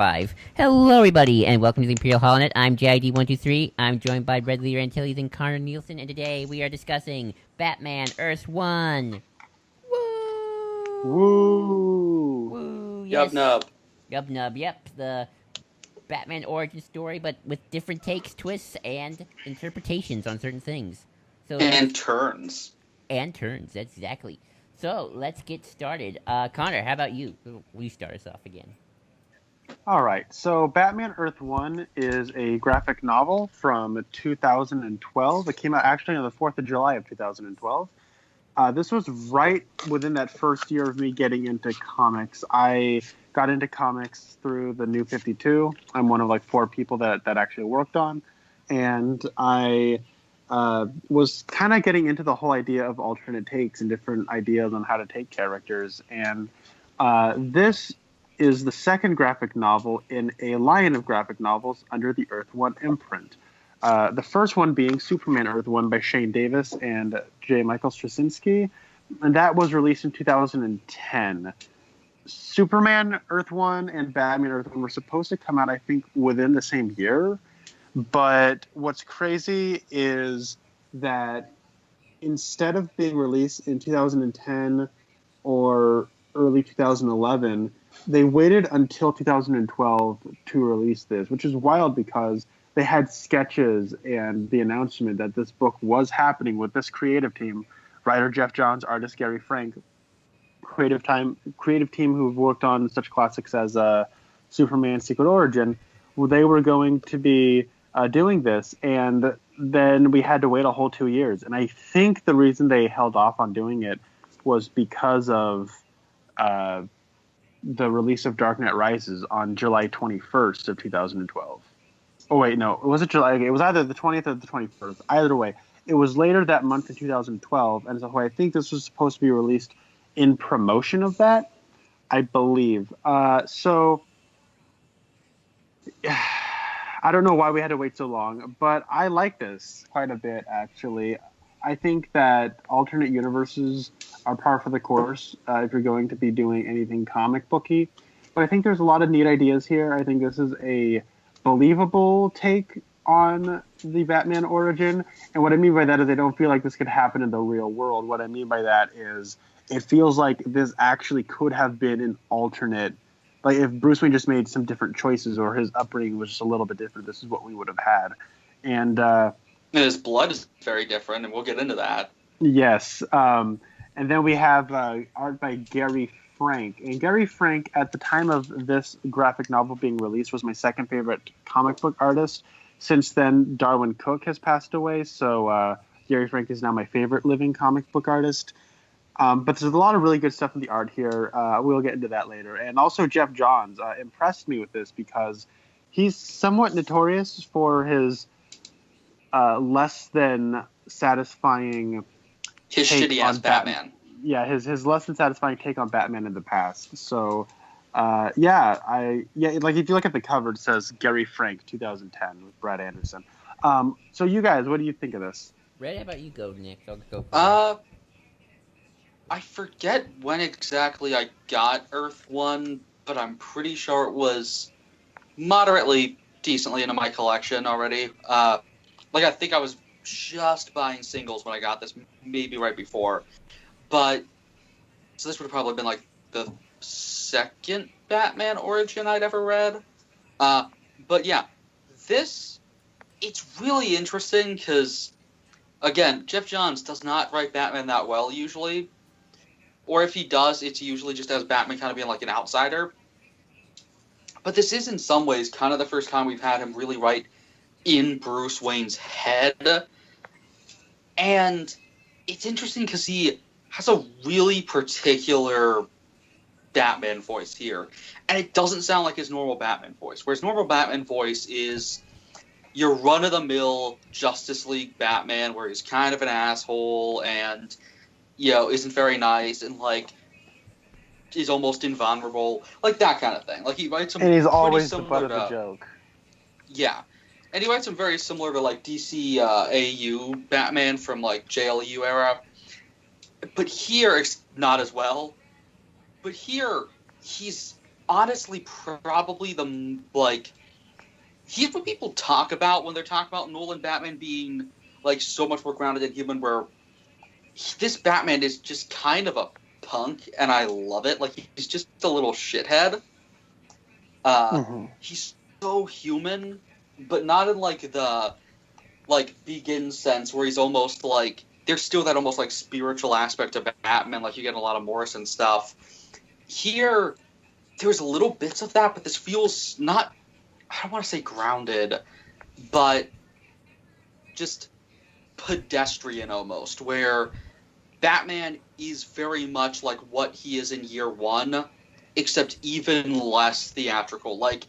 5. Hello, everybody, and welcome to the Imperial Holonet. I'm JID123. I'm joined by Redleader and I and Connor Nielsen, and today we are discussing Batman Earth 1. Woo! Woo! Woo, Yub yes. nub. Yub nub, yep. The Batman origin story, but with different takes, twists, and interpretations on certain things. And turns. And turns, that's exactly. So, let's get started. Connor, how about you? Will you start us off again? All right, so Batman Earth 1 is a graphic novel from 2012. It came out actually on the 4th of July of 2012. This was right within that first year of me getting into comics. I got into comics through the New 52. I'm one of like 4 people that actually worked on. And I was kind of getting into the whole idea of alternate takes and different ideas on how to take characters. And this is the second graphic novel in a line of graphic novels under the Earth One imprint. The first one being Superman Earth One by Shane Davis and J. Michael Straczynski, and that was released in 2010. Superman Earth One and Batman Earth One were supposed to come out, I think, within the same year. But what's crazy is that instead of being released in 2010 or early 2011, they waited until 2012 to release this, which is wild because they had sketches and the announcement that this book was happening with this creative team, writer Jeff Johns, artist Gary Frank, creative team who've worked on such classics as Superman Secret Origin. Well, they were going to be doing this, and then we had to wait a whole 2 years. And I think the reason they held off on doing it was because of the release of Dark Knight Rises on July 21st of 2012. Oh, wait, no. It wasn't July. It was either the 20th or the 21st. Either way, it was later that month in 2012, and so I think this was supposed to be released in promotion of that, I believe. So I don't know why we had to wait so long, but I like this quite a bit, actually. I think that alternate universes are par for the course if you're going to be doing anything comic booky. But I think there's a lot of neat ideas here. I think this is a believable take on the Batman origin. And what I mean by that is I don't feel like this could happen in the real world. What I mean by that is it feels like this actually could have been an alternate. Like if Bruce Wayne just made some different choices or his upbringing was just a little bit different, this is what we would have had. And his blood is very different, and we'll get into that. Yes. And then we have art by Gary Frank. And Gary Frank, at the time of this graphic novel being released, was my second favorite comic book artist. Since then, Darwin Cook has passed away, so Gary Frank is now my favorite living comic book artist. But there's a lot of really good stuff in the art here. We'll get into that later. And also Jeff Johns impressed me with this because he's somewhat notorious for his less than satisfying his shitty-ass Batman. Yeah, his less than satisfying take on Batman in the past. So, like if you look at the cover, it says Gary Frank 2010 with Brad Anderson. So you guys, what do you think of this? Red, how about you go next? I'll go. I forget when exactly I got Earth 1, but I'm pretty sure it was moderately decently into my collection already. I think I was just buying singles when I got this, maybe right before. But, so this would have probably been like the second Batman origin I'd ever read. But yeah, it's really interesting because, again, Jeff Johns does not write Batman that well usually. Or if he does, it's usually just as Batman kind of being like an outsider. But this is in some ways kind of the first time we've had him really write in Bruce Wayne's head. And it's interesting because he has a really particular Batman voice here. And it doesn't sound like his normal Batman voice. Whereas normal Batman voice is your run-of-the-mill Justice League Batman where he's kind of an asshole and, isn't very nice and, is almost invulnerable. Like, that kind of thing. Like, he writes some. And he's always the butt of the joke. Yeah. And he writes them very similar to, DC AU Batman from, JLU era. But here, it's not as well. But here, he's honestly probably he's what people talk about when they're talking about Nolan Batman being like so much more grounded and human. Where this Batman is just kind of a punk, and I love it. Like he's just a little shithead. He's so human, but not in like the Begin sense where he's almost like there's still that almost like spiritual aspect of Batman, like you get in a lot of Morrison stuff. Here, there's little bits of that, but this feels not, I don't want to say grounded, but just pedestrian almost, where Batman is very much like what he is in year one, except even less theatrical. Like,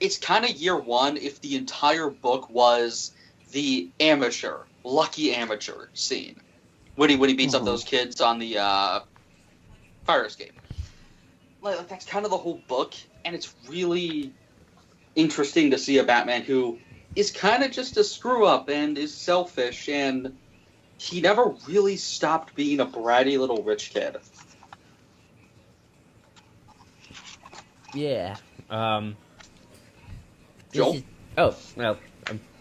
it's kind of year one if the entire book was the lucky amateur scene. When he beats up those kids on the fire escape. Like that's kind of the whole book, and it's really interesting to see a Batman who is kind of just a screw-up and is selfish, and he never really stopped being a bratty little rich kid. Yeah. Joel? Oh, well,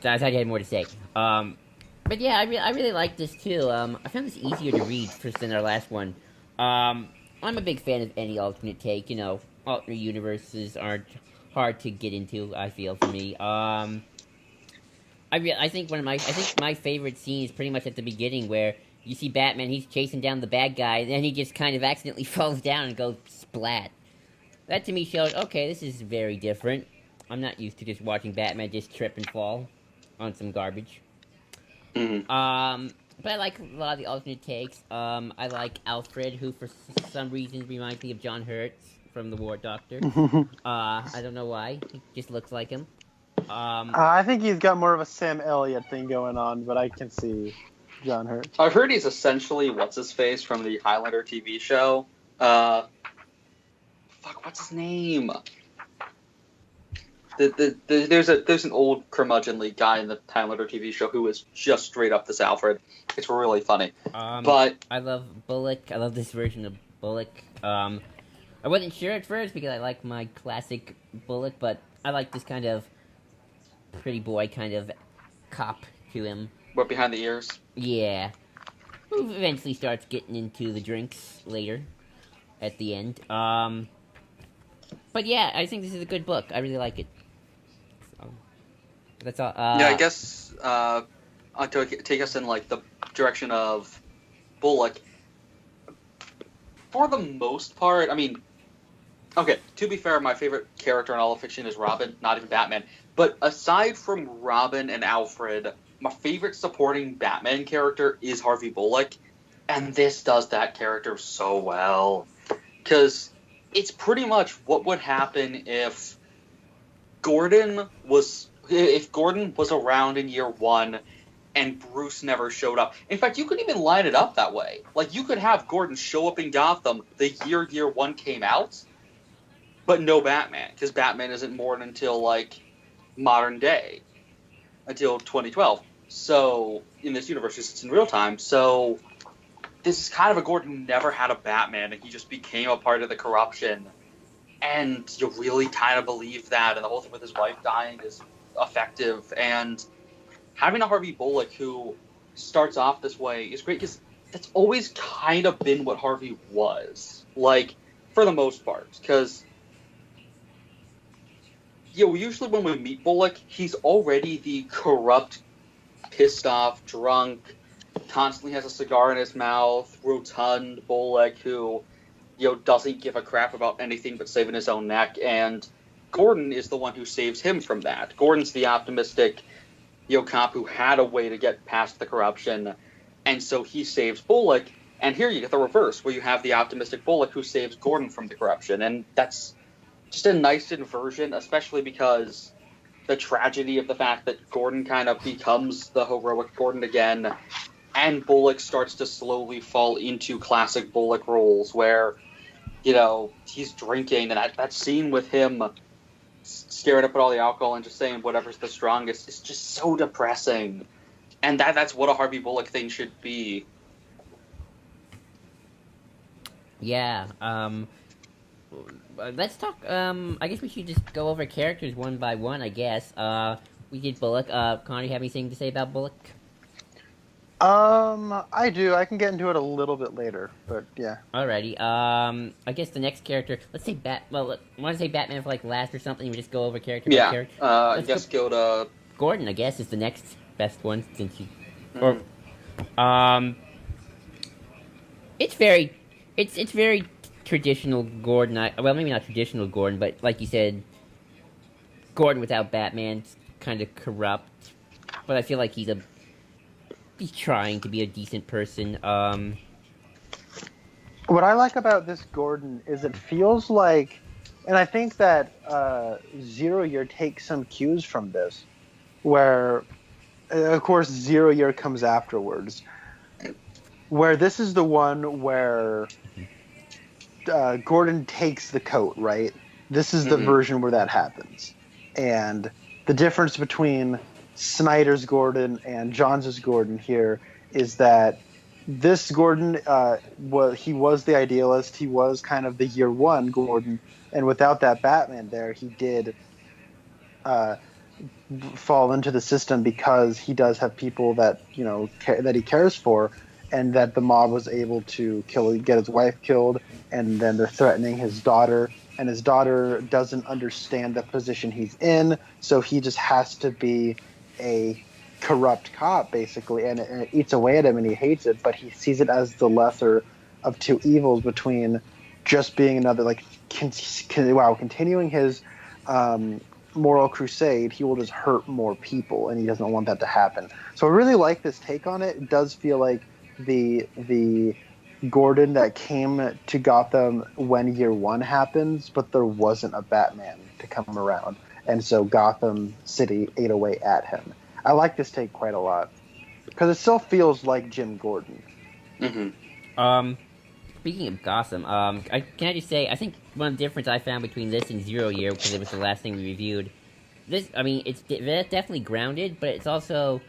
I thought you had more to say. But yeah, I really like this too. I found this easier to read than our last one. I'm a big fan of any alternate take. You know, alternate universes aren't hard to get into. I feel for me. I think I think my favorite scene is pretty much at the beginning where you see Batman. He's chasing down the bad guy, then he just kind of accidentally falls down and goes splat. That to me showed, okay, this is very different. I'm not used to just watching Batman just trip and fall on some garbage. Mm-hmm. But I like a lot of the alternate takes. I like Alfred, who for some reason reminds me of John Hurts from The War Doctor. I don't know why. He just looks like him. I think he's got more of a Sam Elliott thing going on, but I can see John Hurt. I've heard he's essentially what's-his-face from the Highlander TV show. What's his name? There's an old curmudgeonly guy in the Highlander TV show who is just straight up this Alfred. It's really funny. But I love Bullock. I love this version of Bullock. I wasn't sure at first because I like my classic Bullock, but I like this kind of pretty boy kind of cop to him. What, behind the ears? Yeah. Who eventually starts getting into the drinks later at the end. But yeah, I think this is a good book. I really like it. So, that's all. Yeah, I guess to take us in like the direction of Bullock. For the most part, I mean, okay, to be fair, my favorite character in all of fiction is Robin, not even Batman. But aside from Robin and Alfred, my favorite supporting Batman character is Harvey Bullock, and this does that character so well. Because it's pretty much what would happen if Gordon was around in year one and Bruce never showed up. In fact, you could even line it up that way. Like, you could have Gordon show up in Gotham the year one came out, but no Batman, because Batman isn't born until, like, modern day, until 2012. So, in this universe, it's in real time, so this is kind of a Gordon who never had a Batman, and he just became a part of the corruption, and you really kind of believe that, and the whole thing with his wife dying is effective, and having a Harvey Bullock who starts off this way is great, because that's always kind of been what Harvey was, like, for the most part, because usually when we meet Bullock, he's already the corrupt, pissed off, drunk, constantly has a cigar in his mouth, rotund Bullock who, doesn't give a crap about anything but saving his own neck, and Gordon is the one who saves him from that. Gordon's the optimistic, cop who had a way to get past the corruption, and so he saves Bullock, and here you get the reverse, where you have the optimistic Bullock who saves Gordon from the corruption, and that's just a nice inversion, especially because the tragedy of the fact that Gordon kind of becomes the heroic Gordon again, and Bullock starts to slowly fall into classic Bullock roles where, he's drinking, and that scene with him staring up at all the alcohol and just saying whatever's the strongest is just so depressing. And that's what a Harvey Bullock thing should be. Yeah, let's talk. I guess we should just go over characters one by one. I guess. We did Bullock. Connor, you have anything to say about Bullock? I do. I can get into it a little bit later, but yeah. Alrighty. I guess the next character. Let's say Well, want to say Batman for like last or something. We just go over character by Yeah. character. I Let's guess go to. Gordon, I guess, is the next best one since you. Mhm. Or, it's very traditional Gordon. Well, maybe not traditional Gordon, but like you said, Gordon without Batman's kind of corrupt. But I feel like he's trying to be a decent person. What I like about this Gordon is it feels like, and I think that Zero Year takes some cues from this, where, of course, Zero Year comes afterwards, where this is the one where Gordon takes the coat, right? This is the version where that happens. And the difference between Snyder's Gordon and Johns' Gordon here is that this Gordon was the idealist. He was kind of the year one Gordon, and without that Batman there, he did fall into the system because he does have people that that he cares for, and that the mob was able to get his wife killed, and then they're threatening his daughter, and his daughter doesn't understand the position he's in, so he just has to be a corrupt cop basically, and it eats away at him and he hates it, but he sees it as the lesser of two evils between just being another continuing his moral crusade. He will just hurt more people, and he doesn't want that to happen. So I really like this take on it. It does feel like the Gordon that came to Gotham when year one happens, but there wasn't a Batman to come around, and so Gotham City ate away at him. I like this take quite a lot because it still feels like Jim Gordon. Mm-hmm. Speaking of Gotham, can I just say I think one of the difference I found between this and Zero Year, because it was the last thing we reviewed. It's definitely grounded, but it's also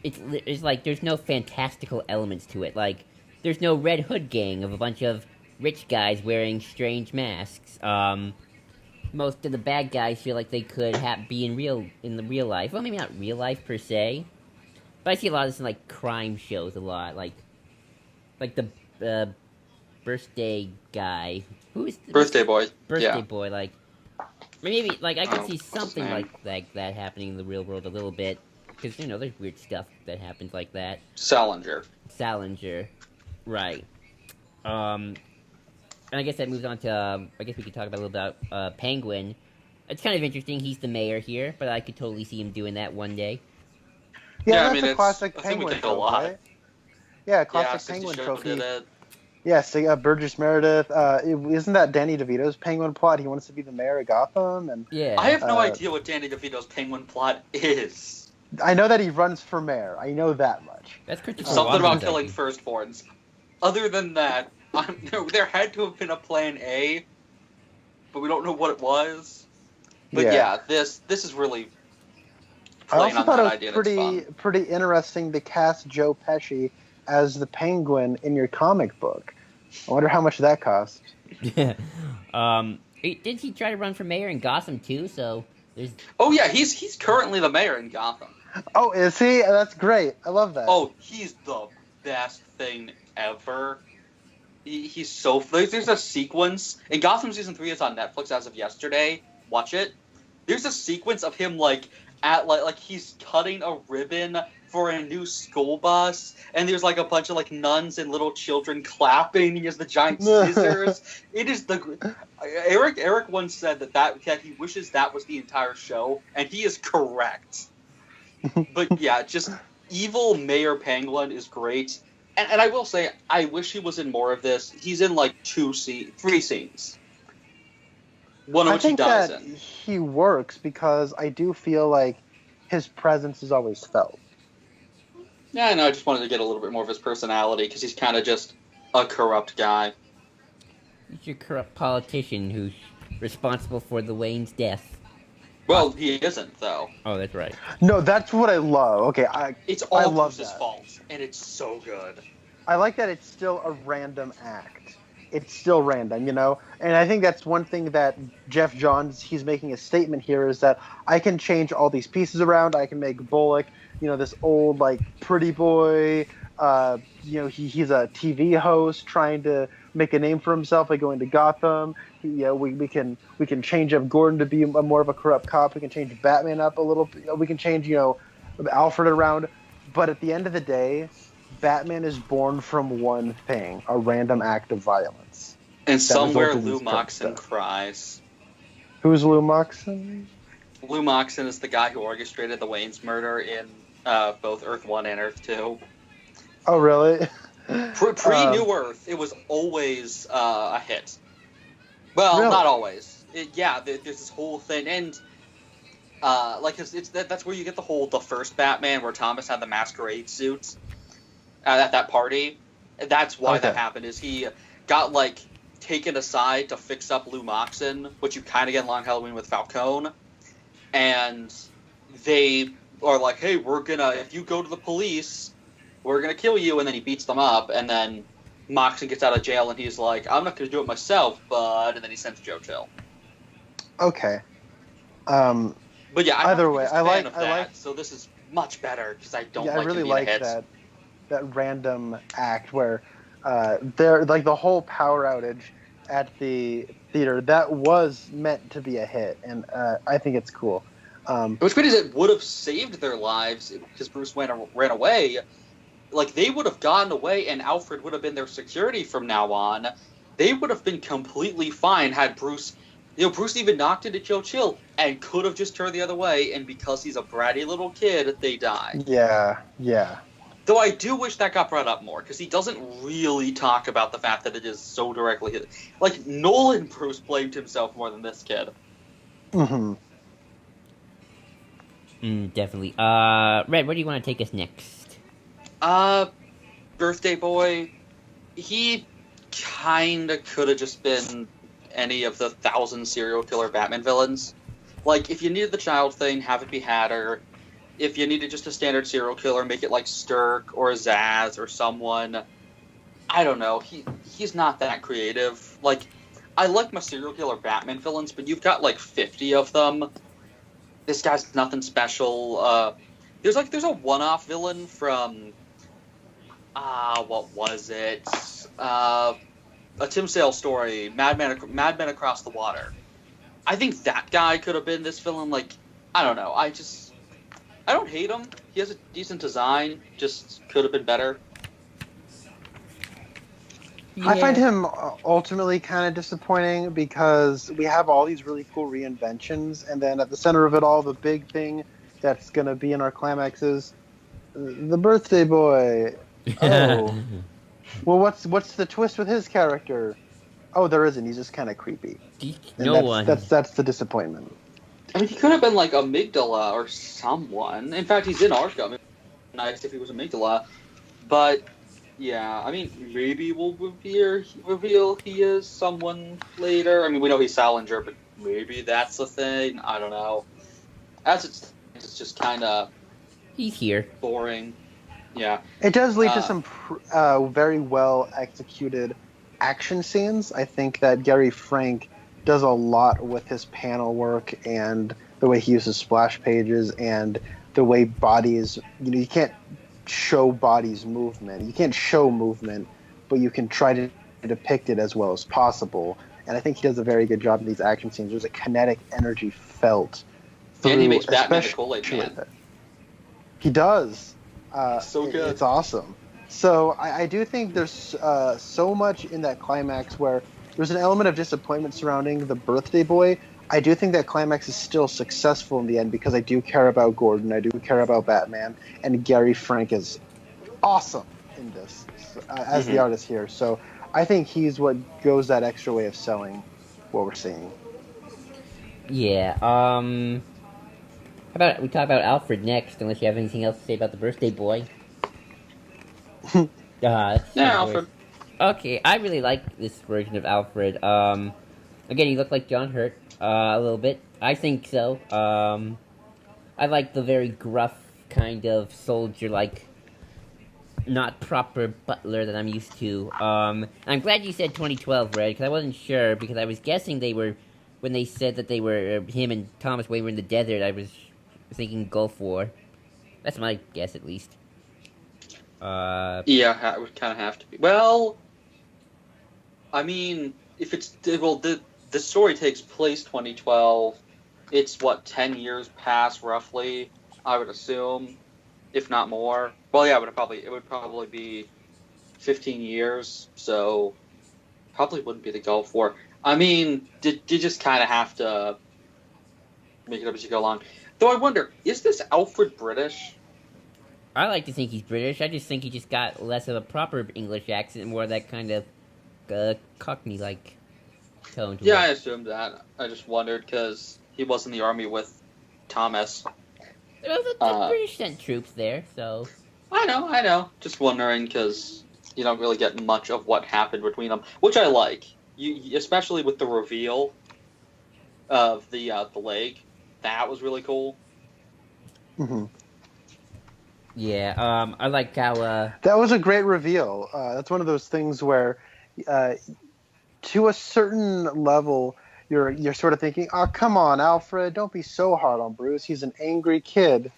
it's like there's no fantastical elements to it. Like there's no Red Hood gang of a bunch of rich guys wearing strange masks. Most of the bad guys feel like they could be in the real life. Well, maybe not real life per se, but I see a lot of this in like crime shows a lot. Like the birthday guy. Who is the Birthday Boy? Birthday Boy. Like maybe like I could see What's his something name? like that happening in the real world a little bit, because there's weird stuff that happens like that. Salinger. Right. And I guess that moves on to, I guess we could talk about a little about Penguin. It's kind of interesting. He's the mayor here, but I could totally see him doing that one day. Yeah, I that's mean, a classic I think we Penguin did a trope, lot. right? Yeah, classic 60 Penguin Show trophy. did it. Yes, Burgess Meredith. Isn't that Danny DeVito's Penguin plot? He wants to be the mayor of Gotham, and Yeah. I have no idea what Danny DeVito's Penguin plot is. I know that he runs for mayor. I know that much. That's Christopher Something about Walken's killing idea. firstborns. Other than that, there had to have been a plan A, but we don't know what it was. But yeah, this is really I playing also on thought that it idea. was That's pretty interesting to cast Joe Pesci as the Penguin in your comic book. I wonder how much that cost. Yeah. Did he try to run for mayor in Gotham too? So there's. Oh yeah, he's currently the mayor in Gotham. Oh, is he? That's great. I love that. Oh, he's the best thing ever. He's so. There's a sequence in Gotham season 3. It's on Netflix as of yesterday. Watch it. There's a sequence of him like he's cutting a ribbon for a new school bus, and there's like a bunch of like nuns and little children clapping. He has the giant scissors. It is the Eric once said that he wishes that was the entire show, and he is correct. But yeah, just evil Mayor Penguin is great. And I will say, I wish he was in more of this. He's in like 3 scenes. One of which he dies that in. he works because I do feel like his presence is always felt. Yeah, I know. I just wanted to get a little bit more of his personality because he's kind of just a corrupt guy. He's your corrupt politician who's responsible for the Wayne's death. Well, he isn't though. Oh, that's right. No, that's what I love. Okay, It's I all love Bruce's that. fault, and it's so good. I like that it's still a random act. it's still random, you know? And I think that's one thing that Jeff Johns, he's making a statement here, is that I can change all these pieces around. I can make Bullock, this old, like, pretty boy. He's a TV host trying to make a name for himself by going to Gotham. We can change up Gordon to be more of a corrupt cop. We can change Batman up a little. We can change, Alfred around. But at the end of the day, Batman is born from one thing: a random act of violence. And somewhere resulted in Lou his current Moxon death. cries. Who's Lou Moxon? Lou Moxon is the guy who orchestrated the Wayne's murder in both Earth 1 and Earth 2. Oh, really? Pre-New Earth, it was always a hit. Well, Really? not always. There's this whole thing, and that's where you get the first Batman, where Thomas had the masquerade suit at that party. That's why that happened. Is he got taken aside to fix up Lou Moxon, which you kind of get in Long Halloween with Falcone, and they are like, "Hey, if you go to the police, we're gonna kill you," and then he beats them up, and then Moxon gets out of jail, and he's like, "I'm not gonna do it myself, bud," and then he sends Joe Chill. Okay. But yeah, I'm either not way, a fan of that, so this is much better because I don't I really him being like a hit. that random act where they're like the whole power outage at the theater that was meant to be a hit, and I think it's cool. What's great is it would have saved their lives because Bruce Wayne ran away. Like, they would have gotten away, and Alfred would have been their security from now on. They would have been completely fine had Bruce... Bruce even knocked into Joe Chill and could have just turned the other way, and because he's a bratty little kid, they die. Yeah. Though I do wish that got brought up more, because he doesn't really talk about the fact that it is so directly his... Like, Nolan Bruce blamed himself more than this kid. Mm-hmm. Definitely. Red, where do you want to take us next? Birthday Boy, he kinda could have just been any of the 1,000 serial killer Batman villains. Like, if you needed the child thing, have it be Hatter. If you needed just a standard serial killer, make it like Stirk or Zaz or someone. I don't know. He's not that creative. Like, I like my serial killer Batman villains, but you've got 50 of them. This guy's nothing special. There's a one-off villain from... what was it? A Tim Sale story, Mad Men Across the Water. I think that guy could have been this villain. I don't know. I don't hate him. He has a decent design. Just could have been better. Yeah. I find him ultimately kind of disappointing because we have all these really cool reinventions, and then at the center of it all, the big thing that's going to be in our climax is the Birthday Boy. Oh. Well, what's the twist with his character? Oh, there isn't. He's just kind of creepy. That's the disappointment. I mean, he could have been Amygdala or someone. In fact, he's in Arkham. It'd be nice if he was Amygdala. But yeah, I mean, maybe we'll reveal he is someone later. I mean, we know he's Salinger, but maybe that's the thing. I don't know. As it's just kind of he's here. Boring. Yeah. It does lead to some very well executed action scenes. I think that Gary Frank does a lot with his panel work and the way he uses splash pages and the way bodies, you can't show bodies movement. You can't show movement, but you can try to depict it as well as possible. And I think he does a very good job in these action scenes. There's a kinetic energy felt through, and he makes Batman the Kool-Aid Man. He does. So good. It's awesome. So I do think there's so much in that climax where there's an element of disappointment surrounding the Birthday Boy. I do think that climax is still successful in the end because I do care about Gordon, I do care about Batman, and Gary Frank is awesome in this as the artist here. So I think he's what goes that extra way of selling what we're seeing. Yeah. How about we talk about Alfred next? Unless you have anything else to say about the Birthday Boy. Alfred. Okay, I really like this version of Alfred. Again, he looked like John Hurt a little bit. I think so. I like the very gruff kind of soldier-like not proper butler that I'm used to. I'm glad you said 2012, Red, because I wasn't sure, because I was guessing they were, when they said that they were, him and Thomas Wayne were in the desert, I was thinking Gulf War. That's my guess, at least. Yeah, it would kind of have to be. Well, I mean, if it's well, the story takes place 2012. It's what 10 years past roughly, I would assume, if not more. Well, yeah, it would probably be 15 years. So probably wouldn't be the Gulf War. I mean, you just kind of have to make it up as you go along. Though I wonder, is this Alfred British? I like to think he's British. I just think he just got less of a proper English accent, more of that kind of Cockney-like tone to Yeah, I it. assumed that. I just wondered because he was in the army with Thomas. Well, the British sent troops there, so... I know. Just wondering because you don't really get much of what happened between them, which I like. You especially with the reveal of the leg. That was really cool. Mm-hmm. Yeah, I like how, That was a great reveal. That's one of those things where, to a certain level, you're sort of thinking, "Oh, come on, Alfred, don't be so hard on Bruce. He's an angry kid,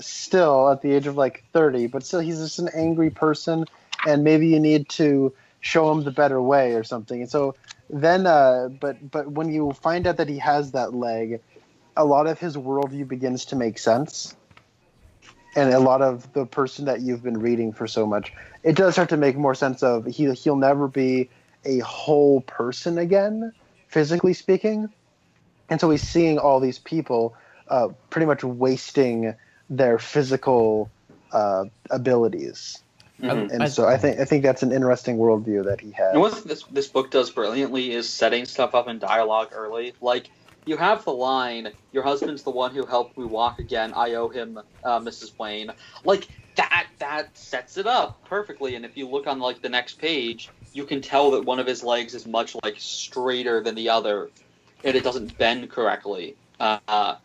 still at the age of like 30, but still he's just an angry person, and maybe you need to show him the better way or something." And so then, but when you find out that he has that leg, a lot of his worldview begins to make sense. And a lot of the person that you've been reading for so much, it does start to make more sense of he'll never be a whole person again, physically speaking. And so he's seeing all these people pretty much wasting their physical abilities. Mm-hmm. And so I think that's an interesting worldview that he has. And what this book does brilliantly is setting stuff up in dialogue early. Like, you have the line, "Your husband's the one who helped me walk again. I owe him, Mrs. Wayne." Like, that sets it up perfectly. And if you look on, like, the next page, you can tell that one of his legs is much, like, straighter than the other. And it doesn't bend correctly. Yeah.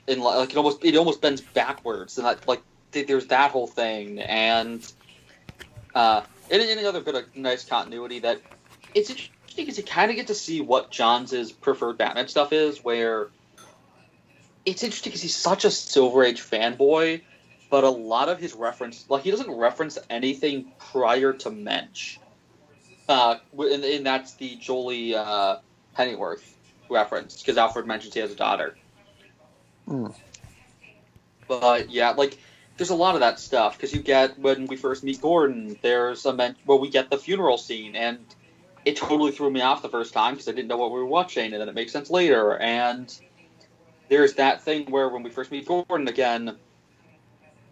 And, like, it almost bends backwards. And, like, there's that whole thing. And any other bit of nice continuity that it's interesting because you kind of get to see what Johns' preferred Batman stuff is, where it's interesting because he's such a Silver Age fanboy, but a lot of his he doesn't reference anything prior to Mensch. And that's the Jolie Pennyworth reference, because Alfred mentions he has a daughter. Mm. But yeah, like, there's a lot of that stuff, because you get, when we first meet Gordon, there's where we get the funeral scene, and it totally threw me off the first time because I didn't know what we were watching, and then it makes sense later. And there's that thing where when we first meet Gordon again,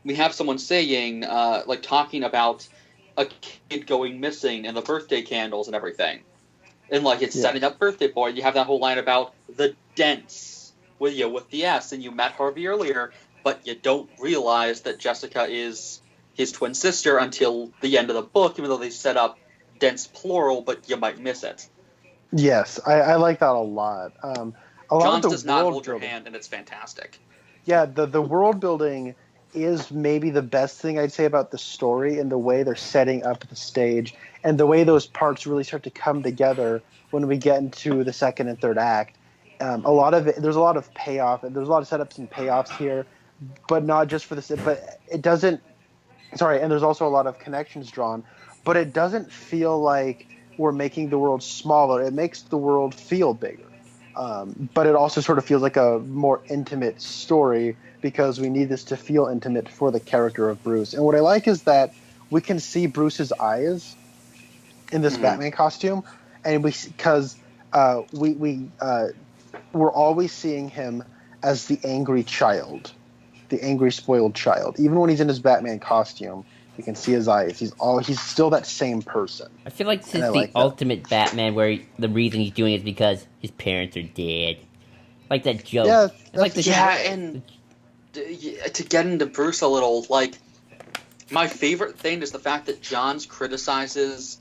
we have someone saying, like, talking about a kid going missing and the birthday candles and everything. And, like, it's setting up Birthday Boy. You have that whole line about the dents with the S, and you met Harvey earlier, but you don't realize that Jessica is his twin sister until the end of the book, even though they set up dense plural, but you might miss it. Yes, I like that a lot. Johns does not hold your hand, and it's fantastic. Yeah, the world building is maybe the best thing I'd say about the story, and the way they're setting up the stage, and the way those parts really start to come together when we get into the second and third act. There's a lot of payoff, and there's a lot of setups and payoffs here, but not just for this. But it doesn't. Sorry, and there's also a lot of connections drawn, but it doesn't feel like we're making the world smaller. It makes the world feel bigger. But it also sort of feels like a more intimate story because we need this to feel intimate for the character of Bruce. And what I like is that we can see Bruce's eyes in this Batman costume, and we're always seeing him as the angry child, the angry spoiled child. Even when he's in his Batman costume, you can see his eyes. He's still that same person. I feel like this is the ultimate Batman, where the reason he's doing it is because his parents are dead. Like that joke. Yeah, and to get into Bruce a little, like, my favorite thing is the fact that Johns criticizes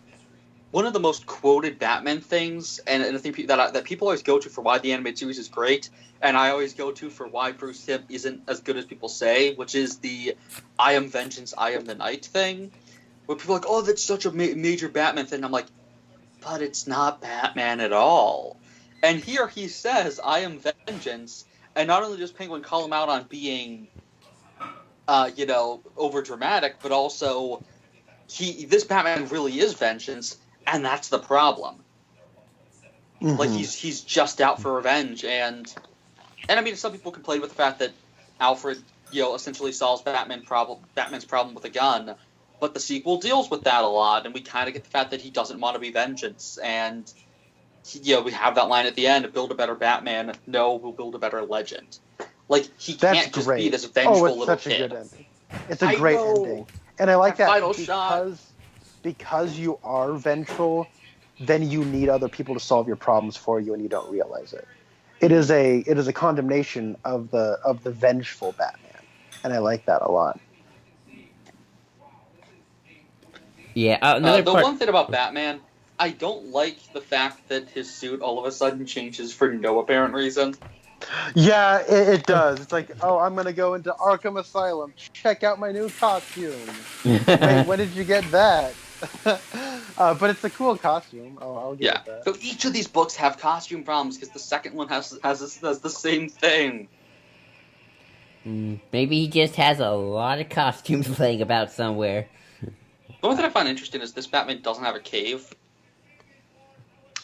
one of the most quoted Batman things, and I think that people always go to for why the animated series is great, and I always go to for why Bruce Timm isn't as good as people say, which is the "I am vengeance, I am the night" thing. where people are like, oh, that's such a major Batman thing. I'm like, but it's not Batman at all. And here he says, I am vengeance, and not only does Penguin call him out on being, over dramatic, but also this Batman really is vengeance, and that's the problem. Mm-hmm. Like he's just out for revenge, and I mean, some people complain with the fact that Alfred, essentially solves Batman's problem with a gun, but the sequel deals with that a lot, and we kind of get the fact that he doesn't want to be vengeance, and we have that line at the end: "Build a better Batman. No, we'll build a better legend." Like he can't just be this vengeful little such kid. A good ending. It's a great ending, and I like that final shot. Because you are vengeful, then you need other people to solve your problems for you, and you don't realize it. It is a condemnation of the vengeful Batman, and I like that a lot. Yeah, one thing about Batman, I don't like the fact that his suit all of a sudden changes for no apparent reason. Yeah, it does. It's like, oh, I'm going to go into Arkham Asylum. Check out my new costume. Wait, when did you get that? But it's a cool costume. I'll give it that. So each of these books have costume problems because the second one has the same thing. Maybe he just has a lot of costumes laying about somewhere. The one thing I find interesting is this Batman doesn't have a cave.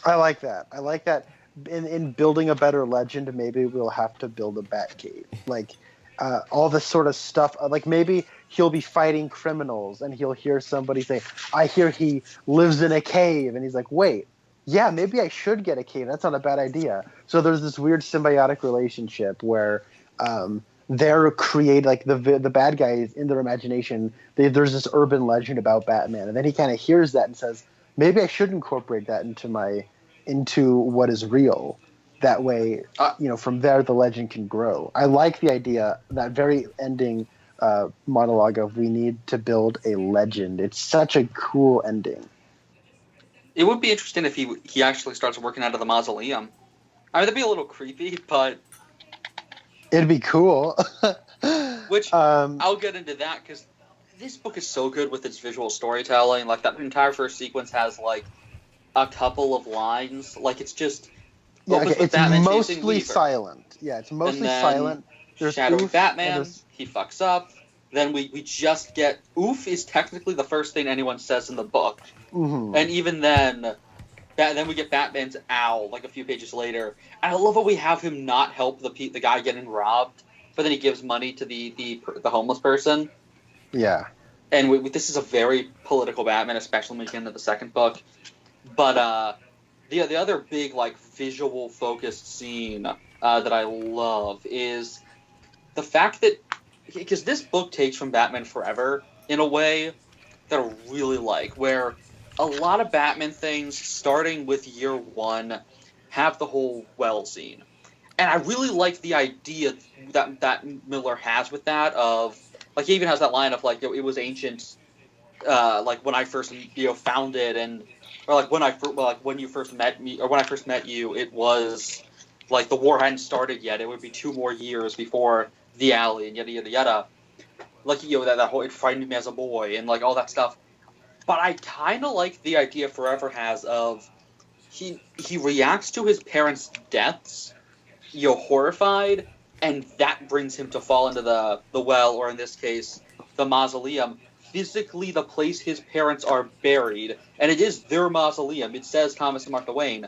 I like that. In building a better legend, maybe we'll have to build a Batcave. Like, all this sort of stuff. Like, maybe he'll be fighting criminals, and he'll hear somebody say, I hear he lives in a cave. And he's like, wait, yeah, maybe I should get a cave. That's not a bad idea. So there's this weird symbiotic relationship where they're created, like, the bad guys in their imagination, there's this urban legend about Batman. And then he kind of hears that and says, maybe I should incorporate that into what is real. That way, from there the legend can grow. I like the idea, that very ending monologue of we need to build a legend. It's such a cool ending. It would be interesting if he actually starts working out of the mausoleum. I mean, that'd be a little creepy, but it'd be cool. Which I'll get into that because this book is so good with its visual storytelling. Like that entire first sequence has like a couple of lines. Like it's just it's mostly silent. Yeah, it's mostly silent. There's Shadowy Batman. He fucks up. Then we just get oof is technically the first thing anyone says in the book, and even then we get Batman's owl like a few pages later. And I love how we have him not help the guy getting robbed, but then he gives money to the homeless person. Yeah, and this is a very political Batman, especially when we get into the second book. But the other big like visual focused scene that I love is the fact that because this book takes from Batman Forever in a way that I really like, where a lot of Batman things starting with year one have the whole well scene, and I really like the idea that Miller has with that of like he even has that line of like it was ancient, like when I first found it and. Or like when you first met me, or when I first met you, it was like the war hadn't started yet. It would be 2 more years before the alley and yada yada yada. Like that whole it frightened me as a boy and like all that stuff. But I kind of like the idea Forever has of he reacts to his parents' deaths, horrified, and that brings him to fall into the well, or in this case, the mausoleum. Physically the place his parents are buried, and it is their mausoleum. It says Thomas and Martha Wayne.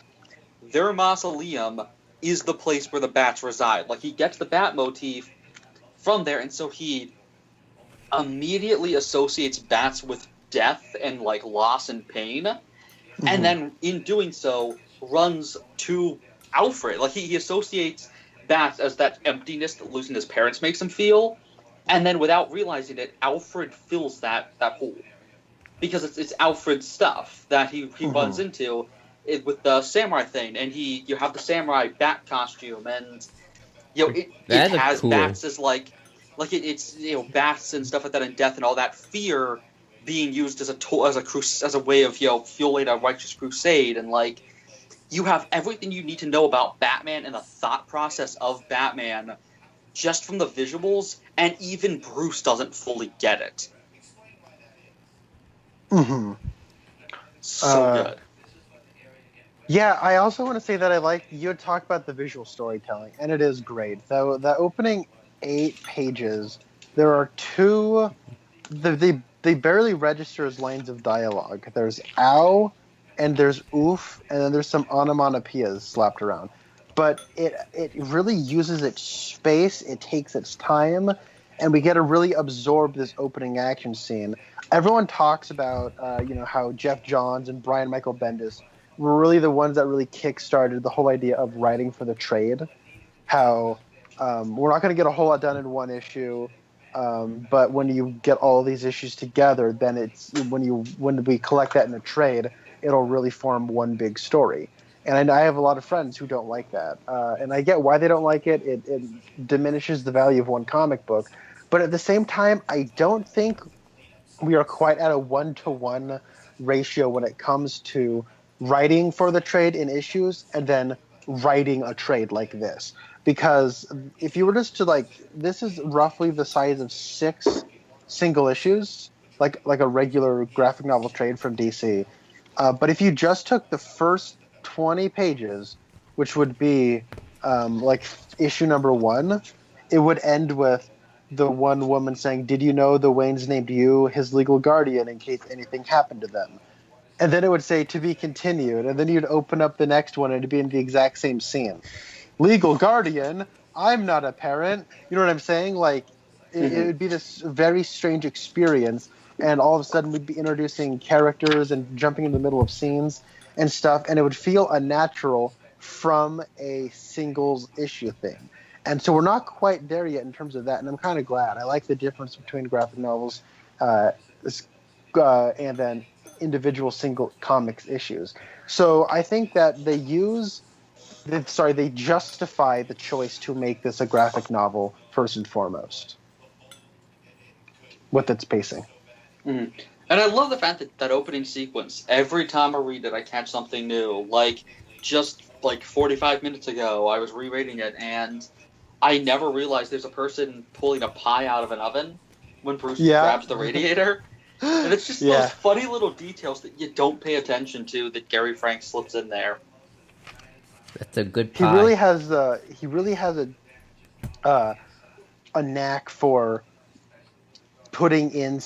Their mausoleum is the place where the bats reside. Like, he gets the bat motif from there, and so he immediately associates bats with death and, like, loss and pain, and then, in doing so, runs to Alfred. Like, he associates bats as that emptiness that losing his parents makes him feel. And then, without realizing it, Alfred fills that hole because it's Alfred's stuff that he runs into with the samurai thing, and you have the samurai bat costume, and it has cool. Bats as like it's bats and stuff like that, and death and all that fear being used as a way of fueling a righteous crusade, and like you have everything you need to know about Batman and the thought process of Batman. Just from the visuals, and even Bruce doesn't fully get it. Mm-hmm. So good. Yeah, I also want to say that I like you had talked about the visual storytelling, and it is great. Though the opening 8 pages, there are two. They barely register as lines of dialogue. There's ow, and there's oof, and then there's some onomatopoeias slapped around. But it really uses its space. It takes its time, and we get to really absorb this opening action scene. Everyone talks about how Jeff Johns and Brian Michael Bendis were really the ones that really kickstarted the whole idea of writing for the trade. How we're not going to get a whole lot done in one issue, but when you get all these issues together, then it's when we collect that in a trade, it'll really form one big story. And I have a lot of friends who don't like that, and I get why they don't like it. It diminishes the value of one comic book, but at the same time, I don't think we are quite at a 1-to-1 ratio when it comes to writing for the trade in issues and then writing a trade like this. Because if you were just to this is roughly the size of 6 single issues, like a regular graphic novel trade from DC. But if you just took the first 20 pages, which would be issue number 1, it would end with the one woman saying, "Did you know the Waynes named you his legal guardian in case anything happened to them?" And then it would say, "To be continued." And then you'd open up the next one and it'd be in the exact same scene. Legal guardian? I'm not a parent. You know what I'm saying? It would be this very strange experience. And all of a sudden we'd be introducing characters and jumping in the middle of scenes and stuff. And it would feel unnatural from a singles issue thing. And so we're not quite there yet in terms of that. And I'm kind of glad. I like the difference between graphic novels and then individual single comics issues. So I think that they justify the choice to make this a graphic novel first and foremost with its pacing. Mm. And I love the fact that opening sequence, every time I read it, I catch something new. Just 45 minutes ago, I was rereading it, and I never realized there's a person pulling a pie out of an oven when Bruce grabs the radiator. And it's just those funny little details that you don't pay attention to that Gary Frank slips in there. That's a good pie. He really has a knack for putting in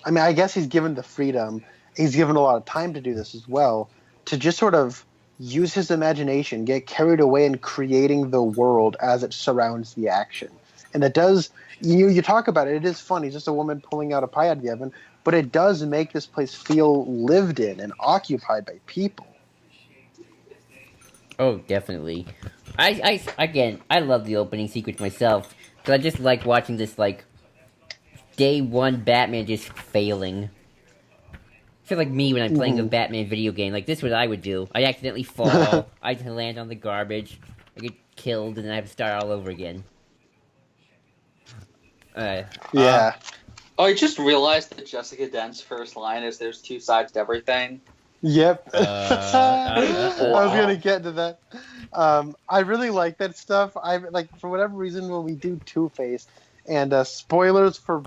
I guess he's given the freedom. He's given a lot of time to do this as well, to just sort of use his imagination, get carried away in creating the world as it surrounds the action. And it does, you talk about it, it is funny, just a woman pulling out a pie out of the oven, but it does make this place feel lived in and occupied by people. Oh, definitely. I love the opening sequence myself, because I just like watching this, day one Batman just failing. I feel like me when I'm playing a Batman video game. This is what I would do. I accidentally fall, I land on the garbage, I get killed, and then I have to start all over again. Yeah. I just realized that Jessica Dent's first line is "There's two sides to everything." Yep. I was gonna get to that. I really like that stuff. For whatever reason, when we do Two-Face, and spoilers for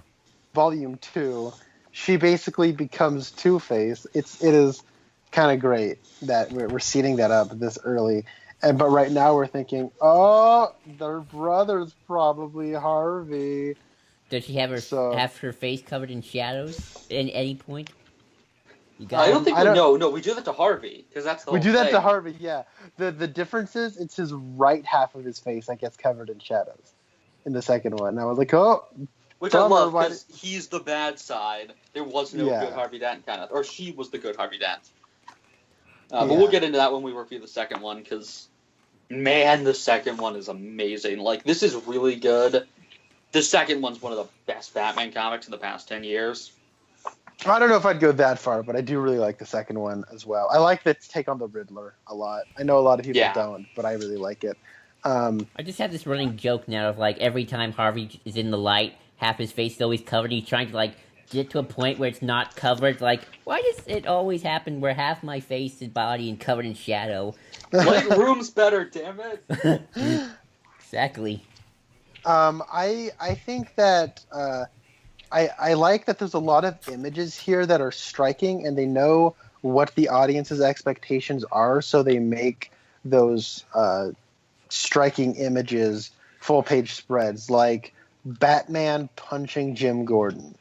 Volume 2, she basically becomes Two-Face. It is kind of great that we're seeding that up this early. But right now we're thinking, oh, their brother's probably Harvey. Does she have her face covered in shadows at any point? I don't think no, we do that to Harvey, because that's the whole We do that thing. to Harvey, yeah. The difference is it's his right half of his face that gets covered in shadows in the second one. And I was like, oh. Which I love, because he's the bad side. There was no good Harvey Dent kind of, or she was the good Harvey Dent. But we'll get into that when we review the second one, because, man, the second one is amazing. This is really good. The second one's one of the best Batman comics in the past 10 years. I don't know if I'd go that far, but I do really like the second one as well. I like the take on the Riddler a lot. I know a lot of people don't, but I really like it. I just have this running joke now of every time Harvey is in the light, half his face is always covered. He's trying to get to a point where it's not covered. Why does it always happen where half my face is body and covered in shadow? Lightroom's better, damn it. Exactly. I think that I like that there's a lot of images here that are striking, and they know what the audience's expectations are, so they make those striking images full page spreads, like Batman punching Jim Gordon.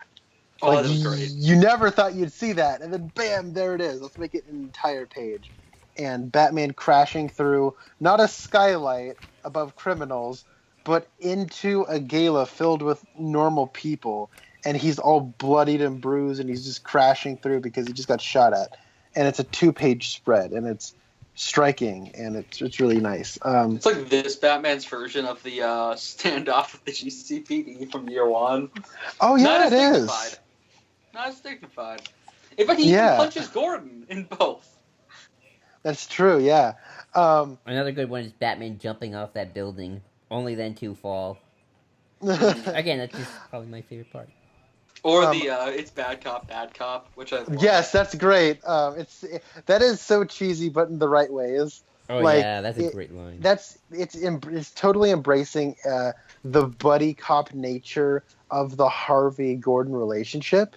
Oh, Like that was great. you never thought you'd see that, and then bam, there it is. Let's make it an entire page. And Batman crashing through not a skylight above criminals, but into a gala filled with normal people, and he's all bloodied and bruised, and he's just crashing through because he just got shot at. And it's a 2-page spread, and it's striking, and it's really nice. It's like this Batman's version of the standoff with the GCPD from year one. Oh yeah, Not it as is. dignified. Not as dignified. In fact, he even punches Gordon in both. That's true, yeah. Another good one is Batman jumping off that building, only then to fall. Again, that's just probably my favorite part. Or it's bad cop, which I love. Yes, that's great. That is so cheesy, but in the right ways. Oh yeah, that's a great line. It's totally embracing the buddy cop nature of the Harvey Gordon relationship.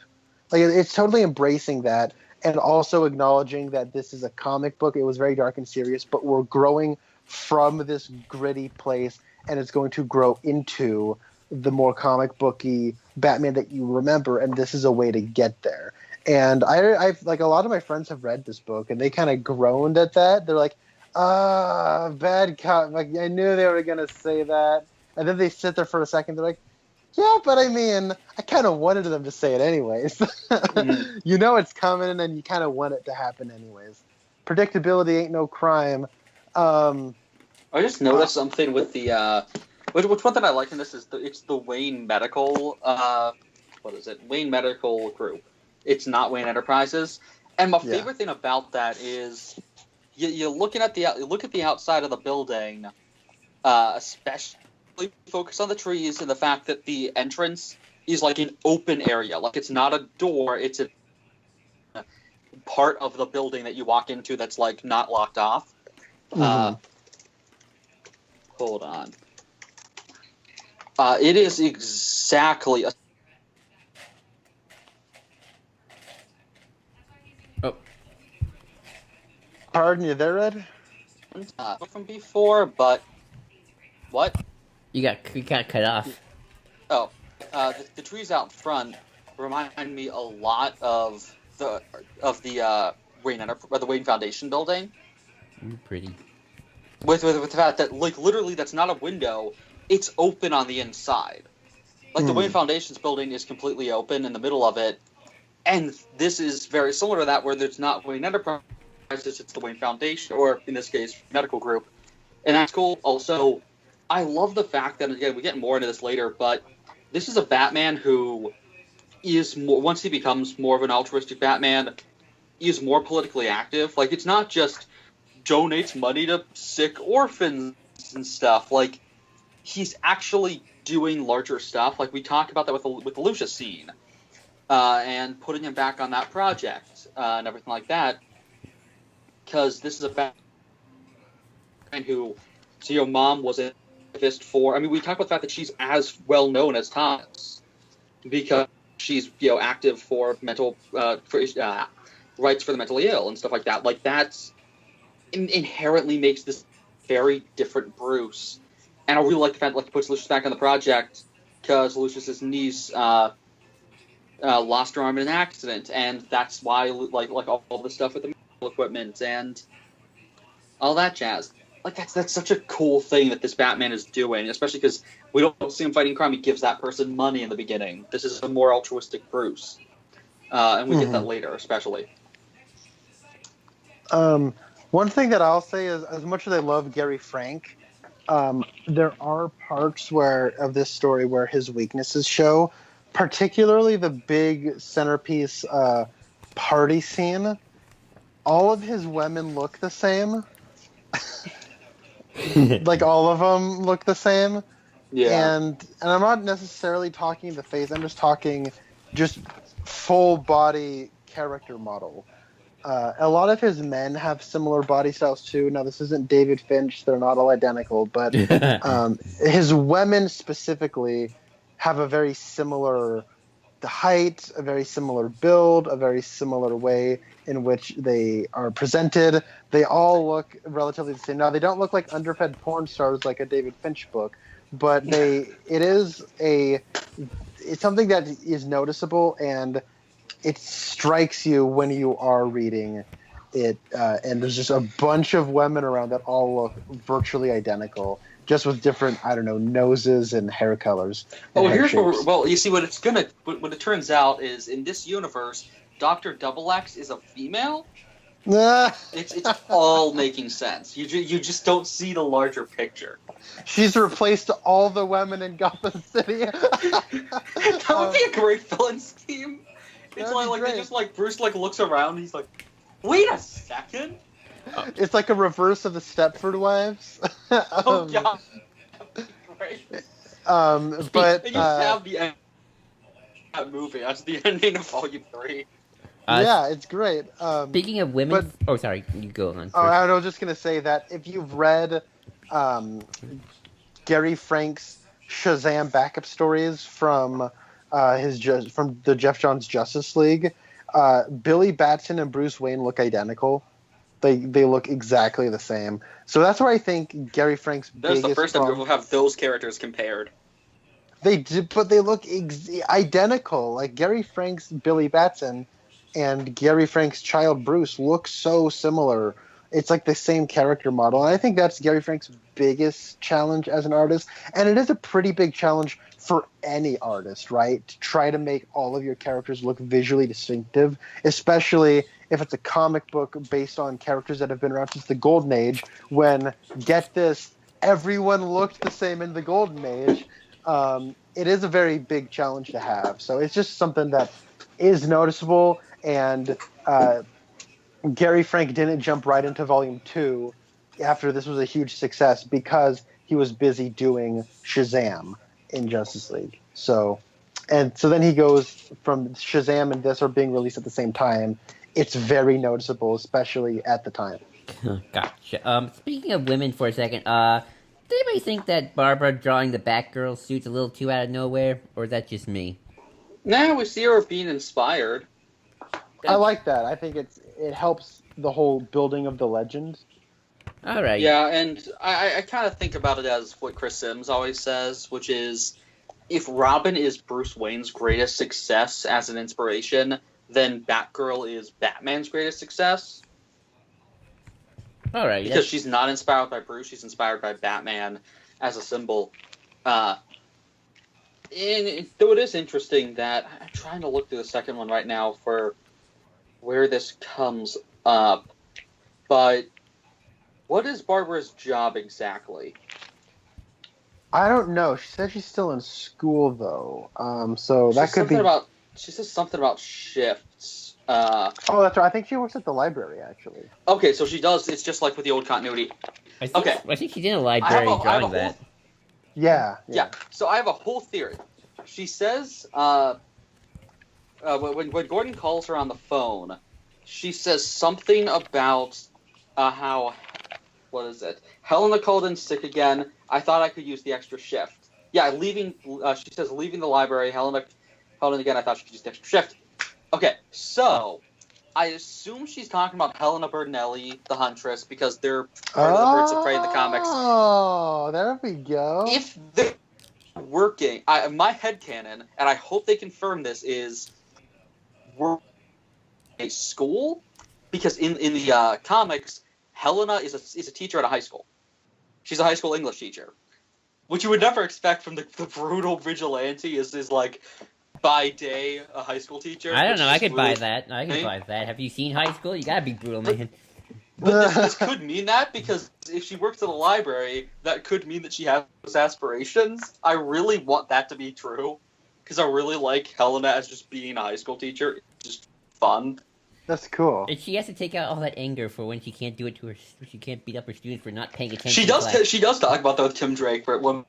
Like it's totally embracing that, and also acknowledging that this is a comic book. It was very dark and serious, but we're growing from this gritty place, and it's going to grow into the more comic booky Batman that you remember, and this is a way to get there. And I've like a lot of my friends have read this book, and they kind of groaned at that. They're like, bad cop. Like I knew they were gonna say that, and then they sit there for a second. They're like, yeah, but I mean, I kind of wanted them to say it anyways. Mm-hmm. You know it's coming, and you kind of want it to happen anyways. Predictability ain't no crime. I just noticed something with the which one thing I like in this is it's the Wayne Medical Wayne Medical Group. It's not Wayne Enterprises. And my favorite thing about that is you're looking at the outside of the building, especially focus on the trees and the fact that the entrance is like an open area. Like it's not a door, it's a part of the building that you walk into that's like not locked off. Hold on. It is exactly a... Pardon, you there, Red? from before, but what? You got cut off. Oh, the trees out front remind me a lot of the Wayne Foundation building. Ooh, pretty. With the fact that like literally that's not a window, it's open on the inside. Like the Wayne Foundation's building is completely open in the middle of it, and this is very similar to that, where there's not Wayne Enterprises, it's the Wayne Foundation, or in this case, Medical Group, and that's cool. Also, I love the fact that, again, we get more into this later, but this is a Batman who is more, once he becomes more of an altruistic Batman, he is more politically active. Like, it's not just donates money to sick orphans and stuff. Like, he's actually doing larger stuff. Like, we talked about that with the Lucius scene, and putting him back on that project, and everything like that. Because this is a Batman who, so your mom was an activist for. I mean, we talk about the fact that she's as well known as Thomas because she's active for mental rights for the mentally ill and stuff like that. Like that's inherently makes this very different Bruce. And I really like the fact that he puts Lucius back on the project because Lucius's niece lost her arm in an accident, and that's why like all the stuff with the equipment and all that jazz. Like that's such a cool thing that this Batman is doing, especially because we don't see him fighting crime. He gives that person money in the beginning. This is a more altruistic Bruce, and we get that later, especially. One thing that I'll say is, as much as I love Gary Frank, there are parts of this story where his weaknesses show, particularly the big centerpiece party scene. All of his women look the same. Like all of them look the same. Yeah. And I'm not necessarily talking the face. I'm just talking full body character model. A lot of his men have similar body styles too. Now this isn't David Finch; they're not all identical, but his women specifically have a very similar the height, a very similar build, a very similar way in which they are presented. They all look relatively the same. Now, they don't look like underfed porn stars like a David Finch book, but it's something that is noticeable, and it strikes you when you are reading it. And there's just a bunch of women around that all look virtually identical, just with different, I don't know, noses and hair colors. And Oh, head you see, what it turns out is in this universe, Dr. Double X is a female. shapes. It's all making sense. You just don't see the larger picture. She's replaced all the women in Gotham City. That would be a great villain scheme. It's That'd be like great. they just like Bruce like looks around and he's like, wait a second. It's like a reverse of the Stepford Wives. Oh yeah. Right. But They just have the end of that movie as the ending of Volume 3. yeah, it's great. Speaking of women, but- sorry, you go on. Oh, I was just gonna say that if you've read Gary Frank's Shazam backup stories from from the Jeff Johns Justice League, Billy Batson and Bruce Wayne look identical. They look exactly the same. So that's where I think Gary Frank's That's biggest the first time problem- we'll have those characters compared. They did, but they look identical. Like Gary Frank's Billy Batson and Gary Frank's child Bruce look so similar. It's like the same character model. And I think that's Gary Frank's biggest challenge as an artist. And it is a pretty big challenge for any artist, right? To try to make all of your characters look visually distinctive, especially if it's a comic book based on characters that have been around since the Golden Age, when, get this, everyone looked the same in the Golden Age. It is a very big challenge to have. So it's just something that is noticeable, and Gary Frank didn't jump right into Volume 2 after this was a huge success because he was busy doing Shazam in Justice League. So then he goes from Shazam and this are being released at the same time. It's very noticeable, especially at the time. Gotcha. Speaking of women for a second, does anybody think that Barbara drawing the Batgirl suit's a little too out of nowhere, or is that just me? Now we see her being inspired. I like that. I think it helps the whole building of the legend. All right. Yeah, and I kind of think about it as what Chris Sims always says, which is, if Robin is Bruce Wayne's greatest success as an inspiration, then Batgirl is Batman's greatest success. All right. Because she's not inspired by Bruce, she's inspired by Batman as a symbol. And though it is interesting that I'm trying to look through the second one right now for where this comes up, but what is Barbara's job exactly? I don't know. She said she's still in school though, so that could be. She says something about shifts. Oh, that's right. I think she works at the library actually. Okay, so she does. It's just like with the old continuity. I think she's in a library I have drawing a that. Yeah. Yeah. So I have a whole theory. She says when Gordon calls her on the phone, she says something about how, what is it? Helena called in sick again. I thought I could use the extra shift. Yeah, leaving. She says leaving the library. Helena called in again. I thought she could use the extra shift. Okay, so I assume she's talking about Helena Bertinelli, the Huntress, because they're part of the Birds of Prey in the comics. Oh, there we go. If they're working, my headcanon, and I hope they confirm this, is we're a school, because in the comics, Helena is a teacher at a high school. She's a high school English teacher, which you would never expect from the brutal vigilante. Is like by day a high school teacher. I don't know. I could buy really... that. I could buy that. Have you seen High School? You gotta be brutal, man. But this could mean that, because if she works at a library, that could mean that she has aspirations. I really want that to be true, because I really like Helena as just being a high school teacher. It's just fun. That's cool. And she has to take out all that anger for when she can't do it to her. She can't beat up her students for not paying attention. She does. She does talk about that with Tim Drake, but when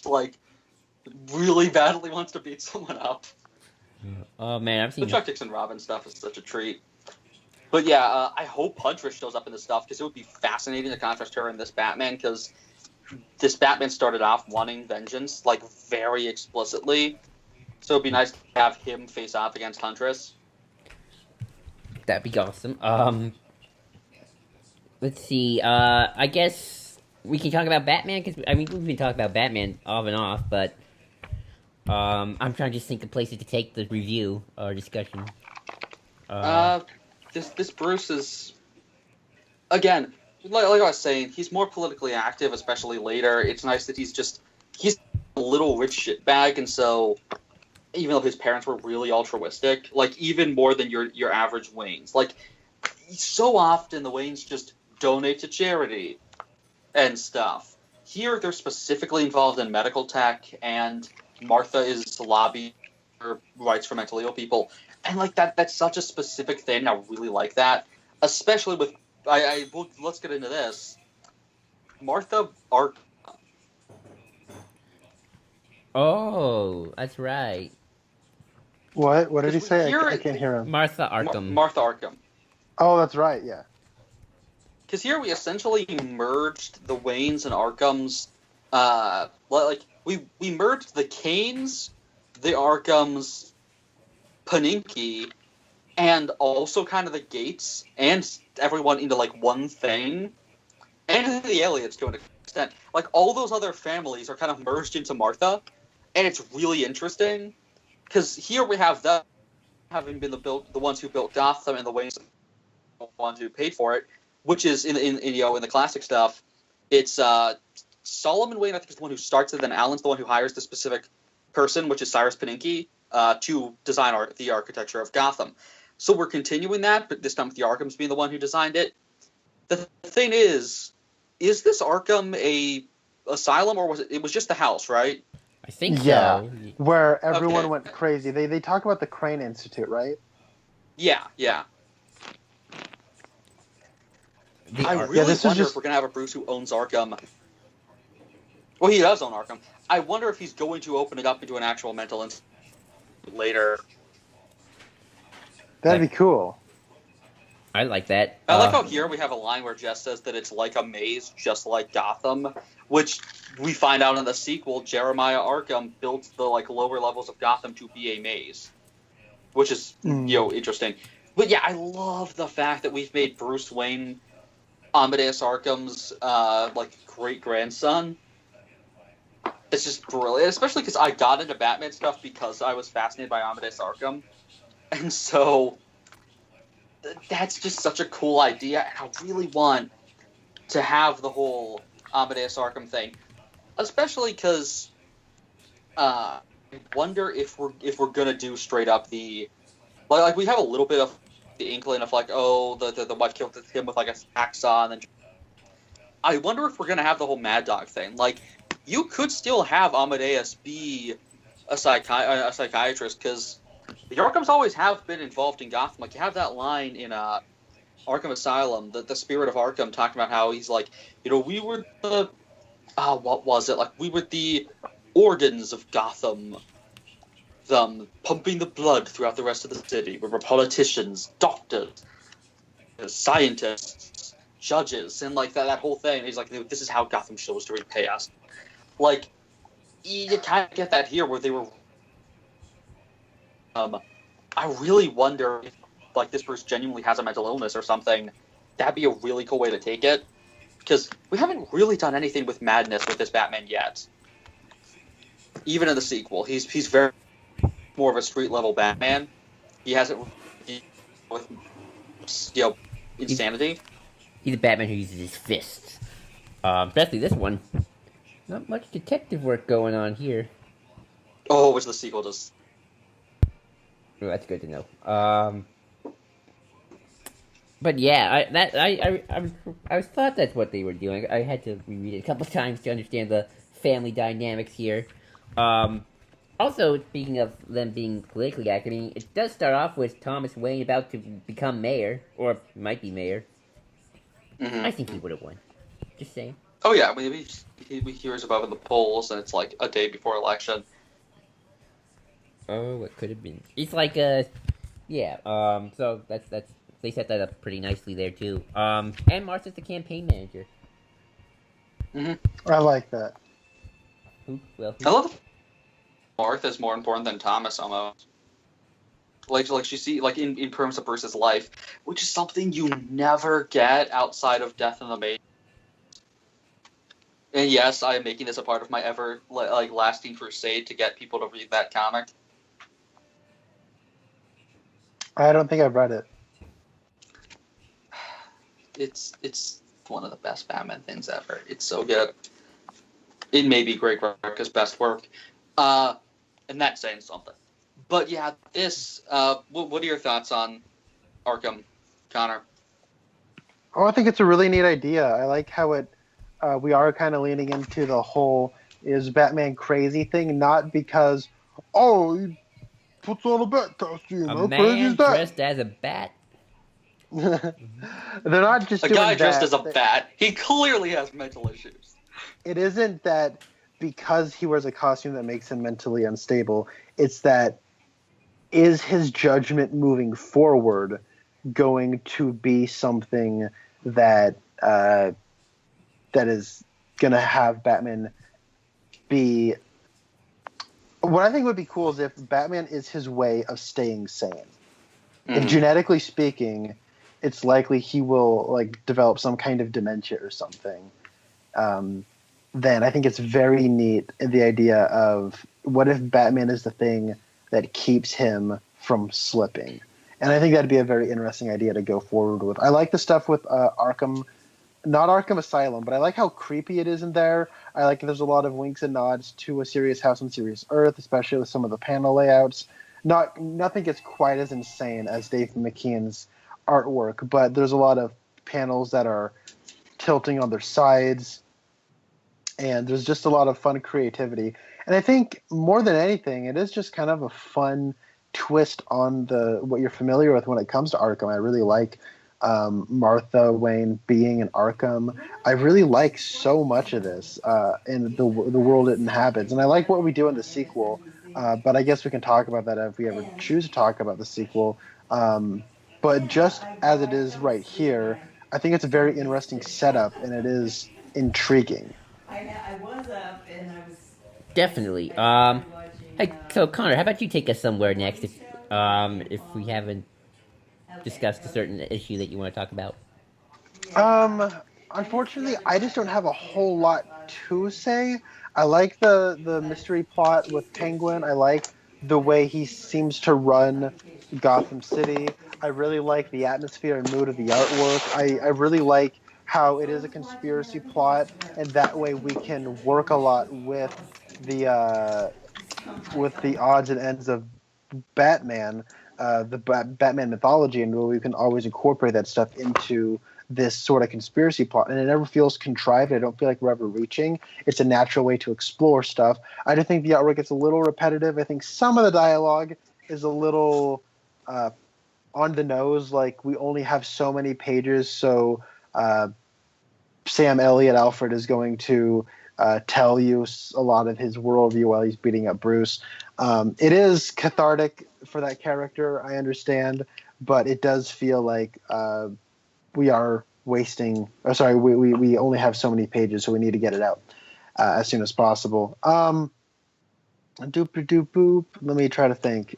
like really badly wants to beat someone up. Oh man, I've seen The Chuck Dixon Robin stuff is such a treat. But yeah, I hope Huntress shows up in this stuff, because it would be fascinating to contrast her and this Batman, because this Batman started off wanting vengeance, like, very explicitly. So it'd be nice to have him face off against Huntress. That'd be awesome. Let's see. I guess we can talk about Batman because I mean we've been talking about Batman off and off, but I'm trying to just think of places to take the review or discussion. This Bruce is, again, like I was saying, he's more politically active, especially later. It's nice that he's a little rich shitbag, and so even though his parents were really altruistic, like even more than your average Waynes, like so often the Waynes just donate to charity and stuff. Here they're specifically involved in medical tech, and Martha is lobbying for rights for mentally ill people. And like that's such a specific thing. I really like that, especially with let's get into this. Martha Ark. Oh, that's right. What? What did he say? Here, I can't hear him. Martha Arkham. Martha Arkham. Oh, that's right. Yeah. Because here we essentially merged the Waynes and Arkhams. We merged the Kanes, the Arkhams, Paninky, and also kind of the Gates and everyone into like one thing, and the Elliots to an extent. Like all those other families are kind of merged into Martha, and it's really interesting because here we have them having been the ones who built Gotham, and the Waynes the ones who paid for it, which is in the classic stuff. It's Solomon Wayne, I think, is the one who starts it, then Alan's the one who hires the specific person, which is Cyrus Paninky, to design the architecture of Gotham. So we're continuing that, but this time with the Arkhams being the one who designed it. The thing is this Arkham a asylum, or was it was just the house, right? I think Yeah, so. where everyone Okay. went crazy. They talk about the Crane Institute, right? Yeah. The I Ark- really this is wonder just- if we're going to have a Bruce who owns Arkham. Well, he does own Arkham. I wonder if he's going to open it up into an actual mental institute later. That'd be cool. I like that. I like how here we have a line where Jess says that it's like a maze, just like Gotham, which we find out in the sequel, Jeremiah Arkham built the like lower levels of Gotham to be a maze, which is interesting. But yeah, I love the fact that we've made Bruce Wayne Amadeus Arkham's like great grandson. It's just brilliant, especially because I got into Batman stuff because I was fascinated by Amadeus Arkham, and so that's just such a cool idea, and I really want to have the whole Amadeus Arkham thing, especially because I wonder if we're gonna do straight up the like we have a little bit of the inkling of like the wife killed him with like a hacksaw, and then I wonder if we're gonna have the whole Mad Dog thing. Like you could still have Amadeus be a psychiatrist because the Arkhams always have been involved in Gotham. Like you have that line in Arkham Asylum, the spirit of Arkham talking about how he's like, we were the what was it? Like we were the organs of Gotham, pumping the blood throughout the rest of the city. We were politicians, doctors, scientists, judges, and like that whole thing. And he's like, this is how Gotham chose to repay us. Like you kind of get that here where they were. I really wonder if like this Bruce genuinely has a mental illness or something. That'd be a really cool way to take it, because we haven't really done anything with madness with this Batman yet. Even in the sequel, he's very more of a street level Batman. He hasn't with insanity. He's a Batman who uses his fists. Especially this one. Not much detective work going on here. Oh, which the sequel does. Oh, that's good to know. But yeah, I thought that's what they were doing. I had to reread it a couple times to understand the family dynamics here. Also, speaking of them being politically active, I mean, it does start off with Thomas Wayne about to become mayor, or might be mayor. Mm-hmm. I think he would have won. Just saying. Oh yeah, we hears above in the polls, and it's like a day before election. Oh, what could have been? It's like yeah. So that's they set that up pretty nicely there too. And Martha's the campaign manager. Mm-hmm. I like that. Who? Well, I love Martha's more important than Thomas almost. Like you see, like in terms of Bruce's life, which is something you never get outside of Death in the Matrix. And yes, I am making this a part of my ever lasting crusade to get people to read that comic. I don't think I've read it. It's one of the best Batman things ever. It's so good. It may be Greg Rucka's best work, and that's saying something. But yeah, this. What are your thoughts on Arkham, Connor? Oh, I think it's a really neat idea. I like how it. We are kind of leaning into the whole is Batman crazy thing, not because he puts on a bat costume. A How crazy man is that? dressed as a bat. They're not just A doing guy dressed that. as a bat. He clearly has mental issues. It isn't that because he wears a costume that makes him mentally unstable. It's that is his judgment moving forward going to be something that that is going to have Batman be. What I think would be cool is if Batman is his way of staying sane. If genetically speaking, it's likely he will develop some kind of dementia or something. Then I think it's very neat the idea of what if Batman is the thing that keeps him from slipping. And I think that'd be a very interesting idea to go forward with. I like the stuff with Arkham, not Arkham Asylum, but I like how creepy it is in there. I like there's a lot of winks and nods to A Serious House on Serious Earth, especially with some of the panel layouts. Nothing gets quite as insane as Dave McKean's artwork, but there's a lot of panels that are tilting on their sides, and there's just a lot of fun creativity. And I think more than anything, it is just kind of a fun twist on what you're familiar with when it comes to Arkham. I really like Martha Wayne being in Arkham. I really like so much of this and the world it inhabits, and I like what we do in the sequel. But I guess we can talk about that if we ever choose to talk about the sequel. But just as it is right here, I think it's a very interesting setup, and it is intriguing. I was up and I was Definitely. Hey, so Connor, how about you take us somewhere next if we haven't discussed a certain issue that you want to talk about? Unfortunately, I just don't have a whole lot to say. I like the mystery plot with Penguin. I like the way he seems to run Gotham City. I really like the atmosphere and mood of the artwork. I really like how it is a conspiracy plot, and that way we can work a lot with the odds and ends of Batman, Batman mythology, and where we can always incorporate that stuff into this sort of conspiracy plot. And it never feels contrived. I don't feel like we're ever reaching. It's a natural way to explore stuff. I just think the artwork gets a little repetitive. I think some of the dialogue is a little on the nose. Like, we only have so many pages, so Sam Elliott Alfred is going to tell you a lot of his worldview while he's beating up Bruce. It is cathartic for that character, I understand, but it does feel like we are wasting. We only have so many pages, so we need to get it out as soon as possible. Doop doop boop. Let me try to think.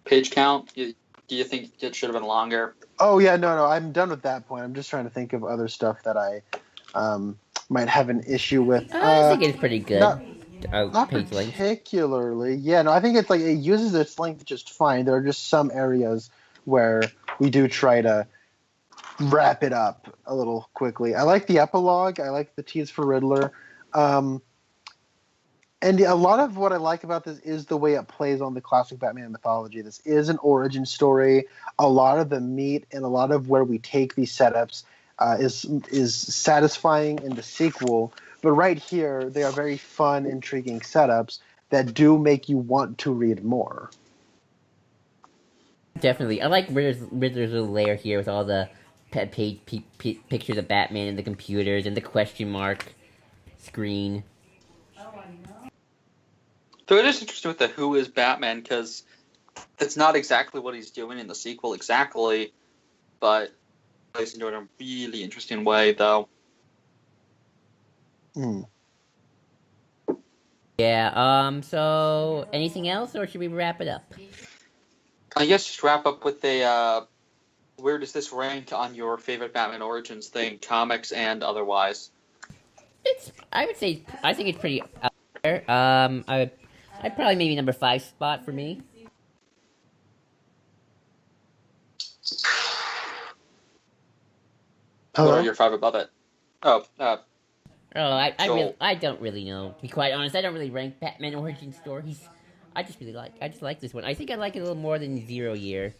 Page count? Do you think it should have been longer? Oh yeah, no, I'm done with that point. I'm just trying to think of other stuff that I might have an issue with. I think it's pretty good. Not Page length. particularly. Yeah, no, I think it's it uses its length just fine. There are just some areas where we do try to wrap it up a little quickly. I like the epilogue. I like the tease for Riddler. And a lot of what I like about this is the way it plays on the classic Batman mythology. This is an origin story. A lot of the meat and a lot of where we take these setups is satisfying in the sequel. But right here, they are very fun, intriguing setups that do make you want to read more. Definitely. I like Riddler's little layer here with all the pictures of Batman and the computers and the question mark screen. So it is interesting with the who is Batman, because that's not exactly what he's doing in the sequel exactly, but plays into it in a really interesting way, though. Yeah. So anything else, or should we wrap it up? I guess just wrap up with a where does this rank on your favorite Batman Origins thing, comics and otherwise? It's. I would say. I think it's pretty up there. I'd probably maybe number 5 spot for me. What are Hello? your five above it? Oh, Oh, Joel. I don't really know. To be quite honest, I don't really rank Batman Origin Stories. I just like this one. I think I like it a little more than Zero Year.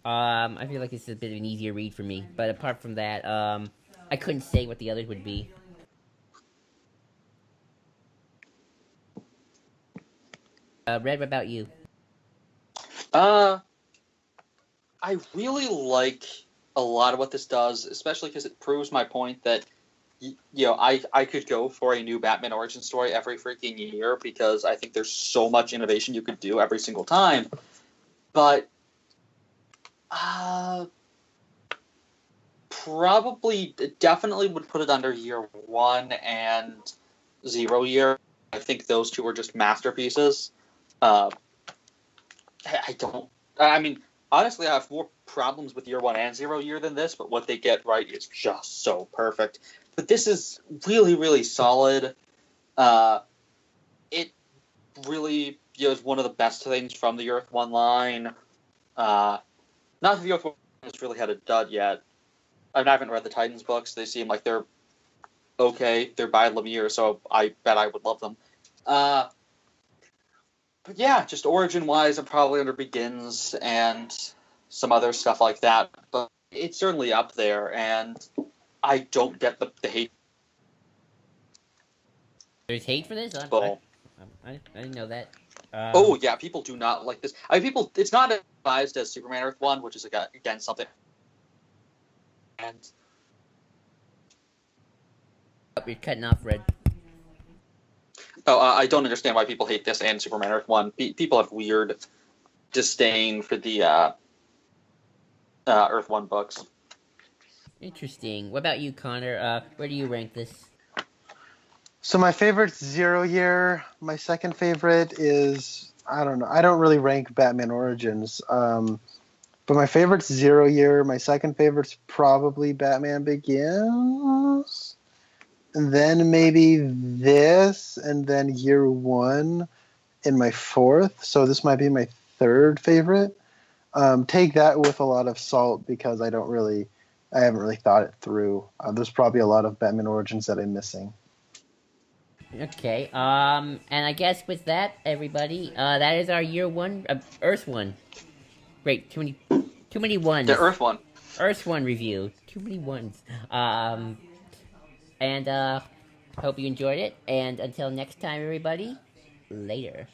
I feel like it's a bit of an easier read for me. But apart from that, I couldn't say what the others would be. Red, what about you? Uh, I really like a lot of what this does, especially because it proves my point that I could go for a new Batman origin story every freaking year because I think there's so much innovation you could do every single time. But uh, probably definitely would put it under year one and 0 year. I think those two are just masterpieces. Uh, I don't. I mean, honestly, I have more problems with year one and 0 year than this, but what they get right is just so perfect. But this is really, really solid. It really is one of the best things from the Earth One line. Not that the Earth One has really had a dud yet. I haven't read the Titans books. They seem like they're okay. They're by Lemire, so I bet I would love them. But yeah, just origin-wise, I'm probably under Begins and some other stuff like that. But it's certainly up there, and I don't get the hate. There's hate for this? Ball. I didn't know that. Oh yeah, people do not like this. I mean, people. It's not advised as Superman Earth One, which is again something. And Oh, you're cutting off, Red. I don't understand why people hate this and Superman Earth One. People have weird disdain for the Earth One books. Interesting. What about you, Connor? Where do you rank this? So my favorite's 0 year. My second favorite is, I don't know. I don't really rank Batman Origins. But my favorite's 0 year. My second favorite's probably Batman Begins. And then maybe this, and then year one in my fourth. So this might be my third favorite. Take that with a lot of salt because I haven't really thought it through. There's probably a lot of Batman Origins that I'm missing. Okay. And I guess with that, everybody, that is our year one, Earth one. Great. Too many ones. The Earth One. Earth one review. Too many ones. And hope you enjoyed it. And until next time, everybody, later.